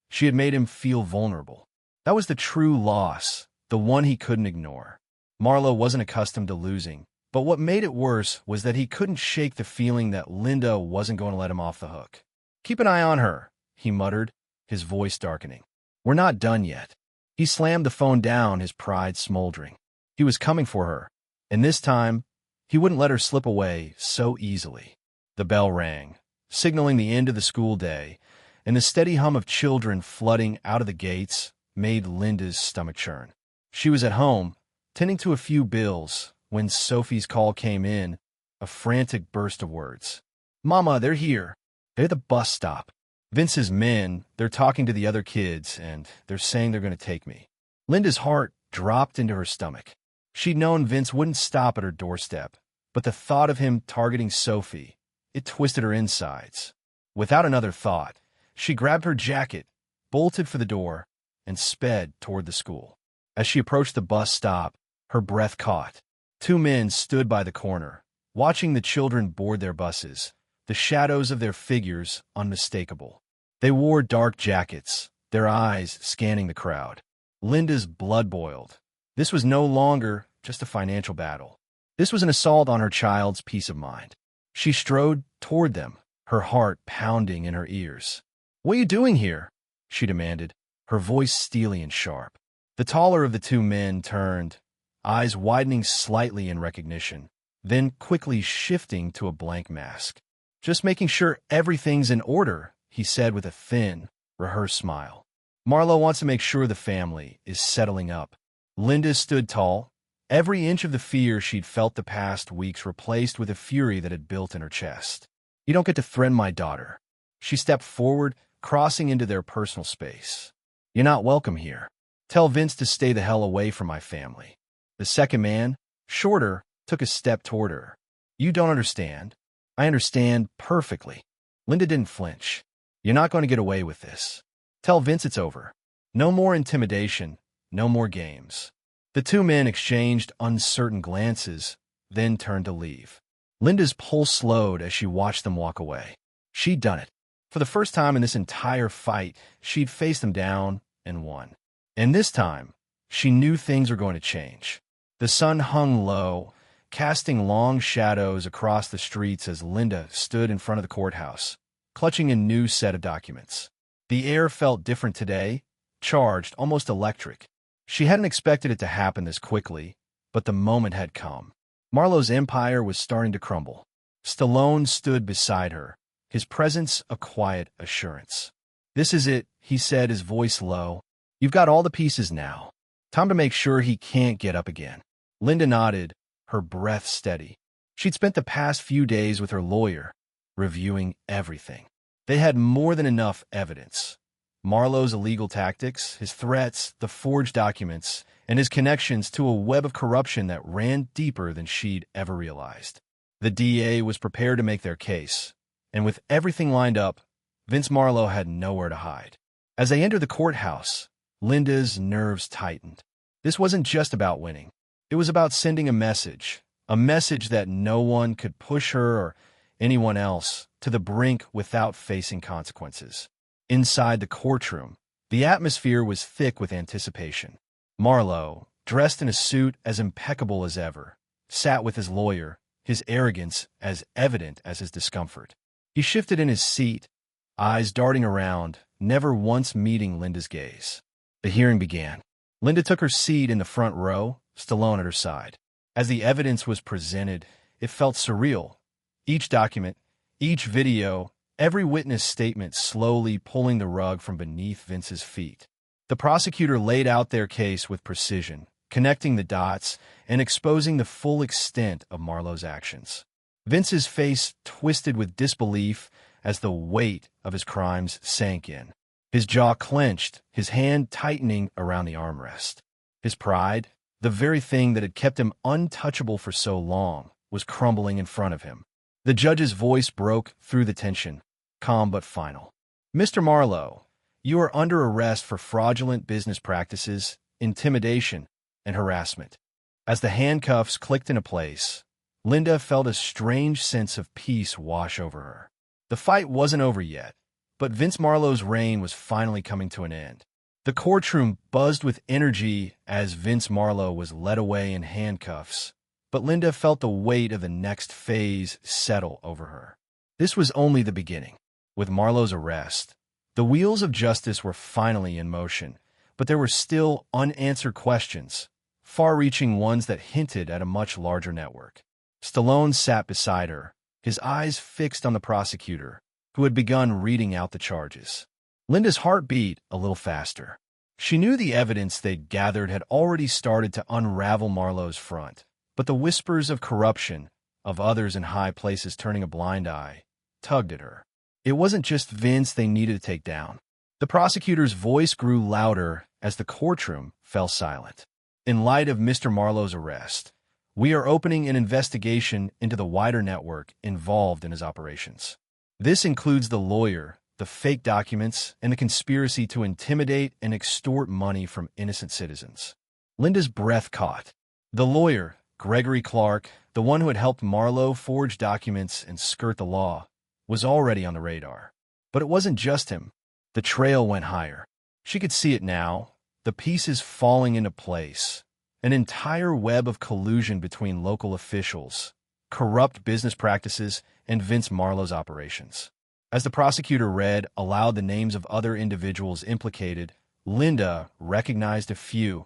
She had made him feel vulnerable. That was the true loss, the one he couldn't ignore. Marlowe wasn't accustomed to losing, but what made it worse was that he couldn't shake the feeling that Linda wasn't going to let him off the hook. Keep an eye on her, he muttered, his voice darkening. We're not done yet. He slammed the phone down, his pride smoldering. He was coming for her, and this time, he wouldn't let her slip away so easily. The bell rang, signaling the end of the school day, and the steady hum of children flooding out of the gates made Linda's stomach churn. She was at home, tending to a few bills, when Sophie's call came in, a frantic burst of words. Mama, they're here. They're at the bus stop. Vince's men, they're talking to the other kids, and they're saying they're going to take me. Linda's heart dropped into her stomach. She'd known Vince wouldn't stop at her doorstep, but the thought of him targeting Sophie, it twisted her insides. Without another thought, she grabbed her jacket, bolted for the door, and sped toward the school. As she approached the bus stop, her breath caught. Two men stood by the corner, watching the children board their buses, the shadows of their figures unmistakable. They wore dark jackets, their eyes scanning the crowd. Linda's blood boiled. This was no longer just a financial battle. This was an assault on her child's peace of mind. She strode toward them, her heart pounding in her ears. What are you doing here? She demanded, her voice steely and sharp. The taller of the two men turned, eyes widening slightly in recognition, then quickly shifting to a blank mask. Just making sure everything's in order, he said with a thin, rehearsed smile. Marlowe wants to make sure the family is settling up. Linda stood tall, every inch of the fear she'd felt the past weeks replaced with a fury that had built in her chest. You don't get to threaten my daughter. She stepped forward, crossing into their personal space. You're not welcome here. Tell Vince to stay the hell away from my family. The second man, shorter, took a step toward her. You don't understand. I understand perfectly. Linda didn't flinch. You're not going to get away with this. Tell Vince it's over. No more intimidation, no more games. The two men exchanged uncertain glances, then turned to leave. Linda's pulse slowed as she watched them walk away. She'd done it. For the first time in this entire fight, she'd faced them down and won. And this time, she knew things were going to change. The sun hung low, casting long shadows across the streets as Linda stood in front of the courthouse, clutching a new set of documents. The air felt different today, charged, almost electric. She hadn't expected it to happen this quickly, but the moment had come. Marlowe's empire was starting to crumble. Stallone stood beside her, his presence a quiet assurance. This is it, he said, his voice low. You've got all the pieces now. Time to make sure he can't get up again. Linda nodded, her breath steady. She'd spent the past few days with her lawyer, reviewing everything. They had more than enough evidence. Marlowe's illegal tactics, his threats, the forged documents, and his connections to a web of corruption that ran deeper than she'd ever realized. The DA was prepared to make their case, and with everything lined up, Vince Marlowe had nowhere to hide. As they entered the courthouse, Linda's nerves tightened. This wasn't just about winning. It was about sending a message that no one could push her or anyone else to the brink without facing consequences. Inside the courtroom, the atmosphere was thick with anticipation. Marlowe, dressed in a suit as impeccable as ever, sat with his lawyer, his arrogance as evident as his discomfort. He shifted in his seat, eyes darting around, never once meeting Linda's gaze. The hearing began. Linda took her seat in the front row, Stallone at her side. As the evidence was presented, it felt surreal. Each document, each video, every witness statement slowly pulling the rug from beneath Vince's feet. The prosecutor laid out their case with precision, connecting the dots and exposing the full extent of Marlowe's actions. Vince's face twisted with disbelief as the weight of his crimes sank in. His jaw clenched, his hand tightening around the armrest. His pride, the very thing that had kept him untouchable for so long, was crumbling in front of him. The judge's voice broke through the tension, calm but final. "Mr. Marlowe, you are under arrest for fraudulent business practices, intimidation, and harassment." As the handcuffs clicked into place, Linda felt a strange sense of peace wash over her. The fight wasn't over yet, but Vince Marlowe's reign was finally coming to an end. The courtroom buzzed with energy as Vince Marlowe was led away in handcuffs, but Linda felt the weight of the next phase settle over her. This was only the beginning. With Marlowe's arrest, the wheels of justice were finally in motion, but there were still unanswered questions, far-reaching ones that hinted at a much larger network. Stallone sat beside her, his eyes fixed on the prosecutor, who had begun reading out the charges. Linda's heart beat a little faster. She knew the evidence they'd gathered had already started to unravel Marlowe's front, but the whispers of corruption, of others in high places turning a blind eye, tugged at her. It wasn't just Vince they needed to take down. The prosecutor's voice grew louder as the courtroom fell silent. "In light of Mr. Marlowe's arrest, we are opening an investigation into the wider network involved in his operations. This includes the lawyer, the fake documents, and the conspiracy to intimidate and extort money from innocent citizens." Linda's breath caught. The lawyer, Gregory Clark, the one who had helped Marlowe forge documents and skirt the law, was already on the radar. But it wasn't just him. The trail went higher. She could see it now, the pieces falling into place. An entire web of collusion between local officials, corrupt business practices, and Vince Marlowe's operations. As the prosecutor read aloud the names of other individuals implicated, Linda recognized a few.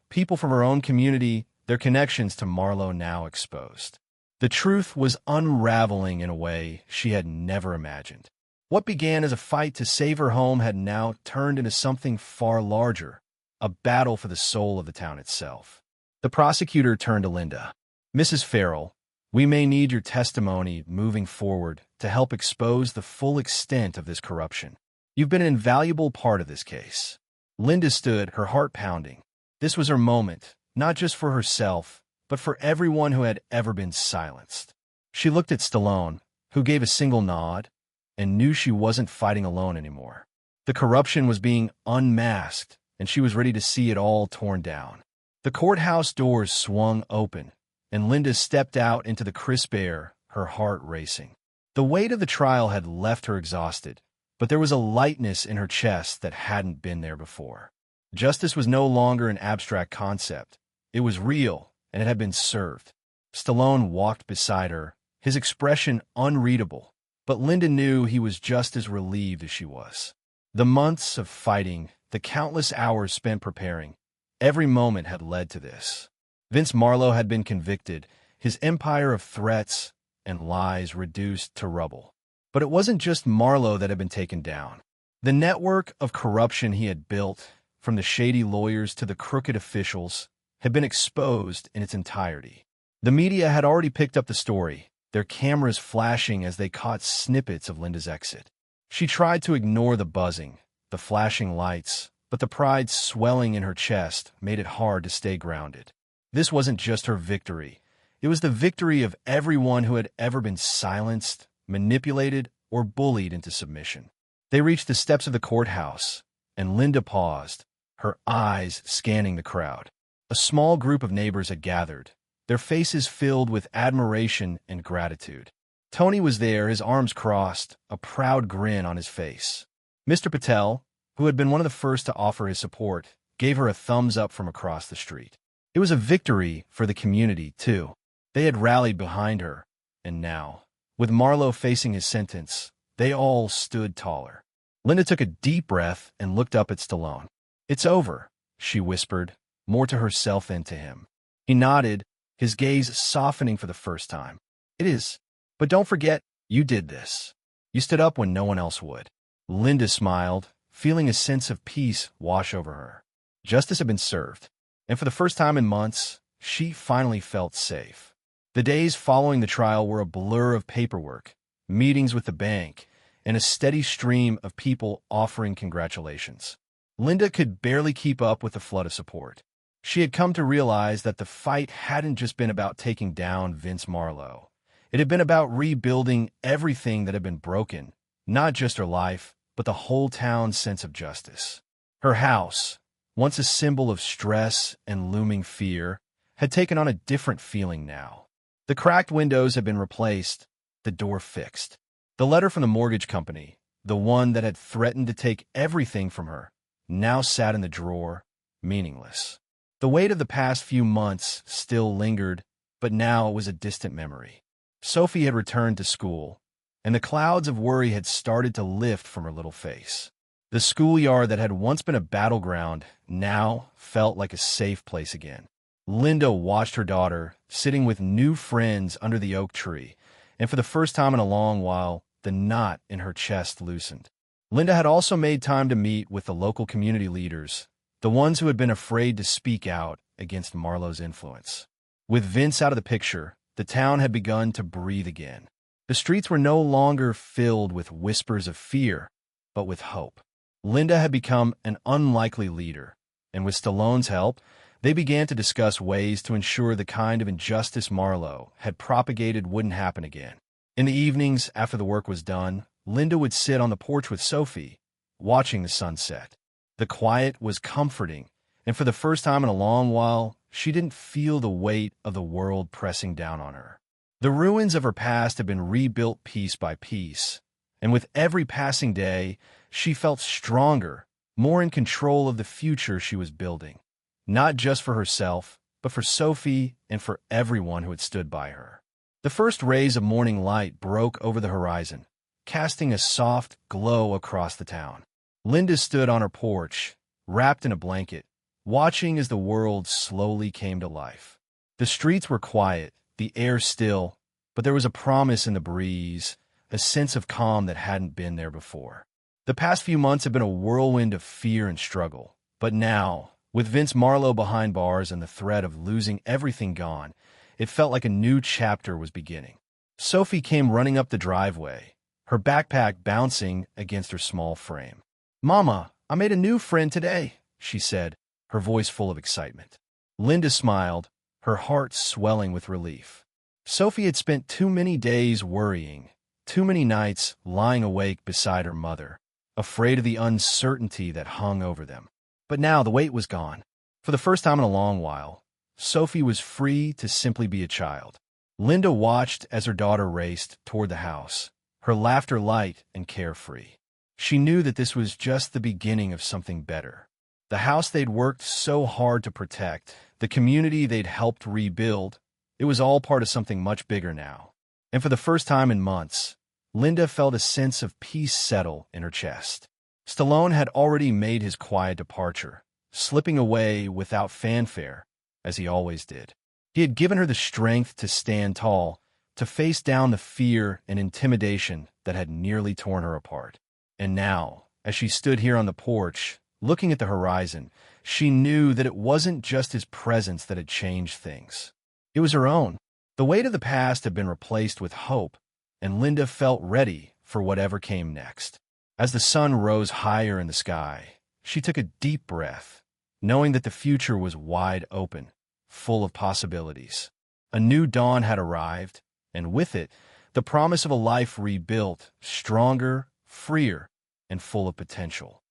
People from her own community, their connections to Marlowe now exposed. The truth was unraveling in a way she had never imagined. What began as a fight to save her home had now turned into something far larger, a battle for the soul of the town itself. The prosecutor turned to Linda. "Mrs. Farrell, we may need your testimony moving forward to help expose the full extent of this corruption. You've been an invaluable part of this case." Linda stood, her heart pounding. This was her moment, not just for herself, but for everyone who had ever been silenced. She looked at Stallone, who gave a single nod, and knew she wasn't fighting alone anymore. The corruption was being unmasked, and she was ready to see it all torn down. The courthouse doors swung open, and Linda stepped out into the crisp air, her heart racing. The weight of the trial had left her exhausted, but there was a lightness in her chest that hadn't been there before. Justice was no longer an abstract concept. It was real, and it had been served. Stallone walked beside her, his expression unreadable, but Linda knew he was just as relieved as she was. The months of fighting, the countless hours spent preparing, every moment had led to this. Vince Marlowe had been convicted, his empire of threats and lies reduced to rubble. But it wasn't just Marlowe that had been taken down. The network of corruption he had built, from the shady lawyers to the crooked officials, had been exposed in its entirety. The media had already picked up the story, their cameras flashing as they caught snippets of Linda's exit. She tried to ignore the buzzing, the flashing lights, but the pride swelling in her chest made it hard to stay grounded. This wasn't just her victory. It was the victory of everyone who had ever been silenced, manipulated, or bullied into submission. They reached the steps of the courthouse, and Linda paused, her eyes scanning the crowd. A small group of neighbors had gathered, their faces filled with admiration and gratitude. Tony was there, his arms crossed, a proud grin on his face. Mr. Patel, who had been one of the first to offer his support, gave her a thumbs up from across the street. It was a victory for the community, too. They had rallied behind her, and now, with Marlowe facing his sentence, they all stood taller. Linda took a deep breath and looked up at Stallone. "It's over," she whispered, more to herself than to him. He nodded, his gaze softening for the first time. "It is. But don't forget, you did this. You stood up when no one else would." Linda smiled, feeling a sense of peace wash over her. Justice had been served, and for the first time in months, she finally felt safe. The days following the trial were a blur of paperwork, meetings with the bank, and a steady stream of people offering congratulations. Linda could barely keep up with the flood of support. She had come to realize that the fight hadn't just been about taking down Vince Marlowe. It had been about rebuilding everything that had been broken, not just her life, but the whole town's sense of justice. Her house, once a symbol of stress and looming fear, had taken on a different feeling now. The cracked windows had been replaced, the door fixed. The letter from the mortgage company, the one that had threatened to take everything from her, now sat in the drawer, meaningless. The weight of the past few months still lingered, but now it was a distant memory. Sophie had returned to school, and the clouds of worry had started to lift from her little face. The schoolyard that had once been a battleground now felt like a safe place again. Linda watched her daughter sitting with new friends under the oak tree, and for the first time in a long while, the knot in her chest loosened. Linda had also made time to meet with the local community leaders, the ones who had been afraid to speak out against Marlowe's influence. With Vince out of the picture, the town had begun to breathe again. The streets were no longer filled with whispers of fear, but with hope. Linda had become an unlikely leader, and with Stallone's help, they began to discuss ways to ensure the kind of injustice Marlowe had propagated wouldn't happen again. In the evenings, after the work was done, Linda would sit on the porch with Sophie, watching the sunset. The quiet was comforting, and for the first time in a long while, she didn't feel the weight of the world pressing down on her. The ruins of her past had been rebuilt piece by piece, and with every passing day, she felt stronger, more in control of the future she was building. Not just for herself, but for Sophie and for everyone who had stood by her. The first rays of morning light broke over the horizon, casting a soft glow across the town. Linda stood on her porch, wrapped in a blanket, watching as the world slowly came to life. The streets were quiet, the air still, but there was a promise in the breeze, a sense of calm that hadn't been there before. The past few months had been a whirlwind of fear and struggle, but now, with Vince Marlowe behind bars and the threat of losing everything gone, it felt like a new chapter was beginning. Sophie came running up the driveway, her backpack bouncing against her small frame. "Mama, I made a new friend today," she said, her voice full of excitement. Linda smiled, her heart swelling with relief. Sophie had spent too many days worrying, too many nights lying awake beside her mother, afraid of the uncertainty that hung over them. But now the weight was gone. For the first time in a long while, Sophie was free to simply be a child. Linda watched as her daughter raced toward the house, her laughter light and carefree. She knew that this was just the beginning of something better. The house they'd worked so hard to protect, the community they'd helped rebuild, it was all part of something much bigger now. And for the first time in months, Linda felt a sense of peace settle in her chest. Stallone had already made his quiet departure, slipping away without fanfare, as he always did. He had given her the strength to stand tall, to face down the fear and intimidation that had nearly torn her apart. And now, as she stood here on the porch, looking at the horizon, she knew that it wasn't just his presence that had changed things. It was her own. The weight of the past had been replaced with hope, and Linda felt ready for whatever came next. As the sun rose higher in the sky, she took a deep breath, knowing that the future was wide open, full of possibilities. A new dawn had arrived, and with it, the promise of a life rebuilt, stronger, freer, and full of potential.